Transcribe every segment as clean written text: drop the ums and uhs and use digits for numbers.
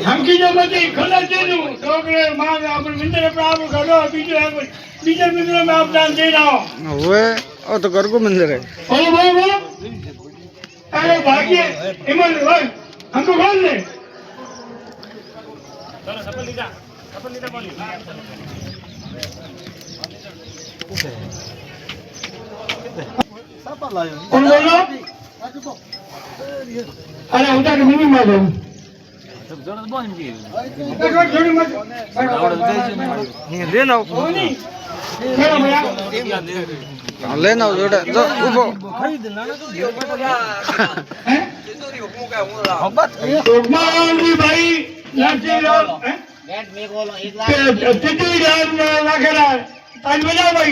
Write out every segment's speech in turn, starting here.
हम की जो बची खुला चीजू टोकरे मांग अपन मिंदर पे आप खड़ो बीजो है बीजे मिंदर में आप दान दे रहा हो ओए ओ तो घर को मंदिर है बोलो बोलो बोलो अरे भाग्य इमन भाई हमको खोल दे चलो सफल लीजा बोली सफल लायो कौन बोलो अरे उधर मिनी मारो लेना लेना जोड़ा जो उबो जी भाई लाठी लाल तितली लाल लाखेरा आज बजाओ भाई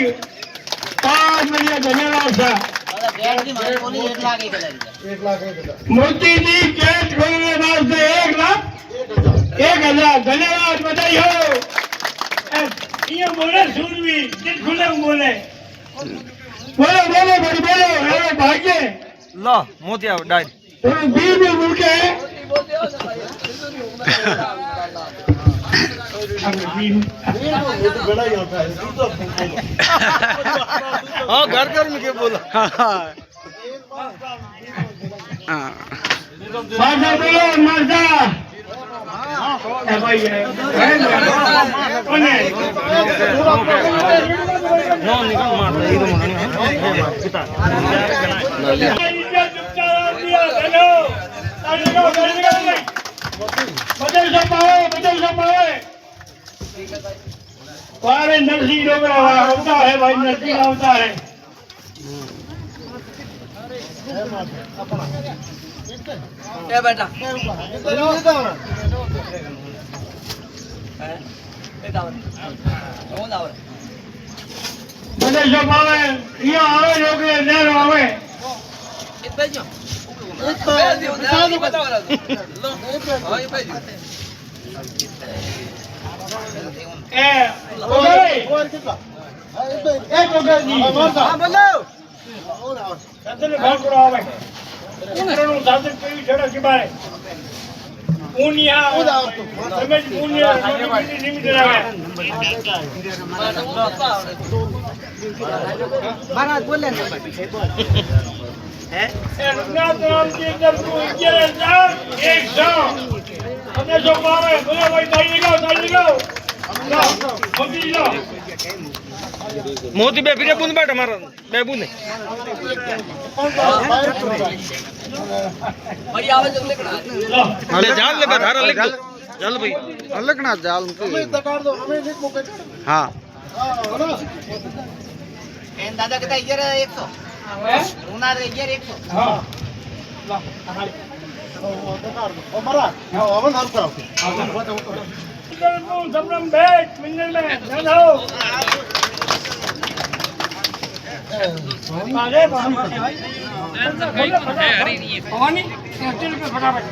5 मिलियन धन्यवाद था मोदी जी कैश खोलने वास्ते 1,00,000 धन्यवाद बधाई हो ये बोले सूरवी दिल खुले बोले बोलो बोलो भाई बोलो अरे भाग्य लो मोतिया डाल तो बीच में मुड़के हाँ घर में क्या बोला माता बोलो माता भाई नो निकल मारता ये तो कितना बदल पाओ पारे नरसिंह डोगरा होता है भाई नरसिंह होता है क्या बेटा बदल पाओ ये आवे लोग नहर आवे महाराज बोले मोती बे फिर बूंद बैठ हमारा बे बूंद अरे जाल ले धारा ले चल भाई अलगना जाल हाँ दादा कहता है 100 रूना रे 100 हाँ सबरम बैठ मिनट में चलो आगे भवानी स्टील पे फटाफट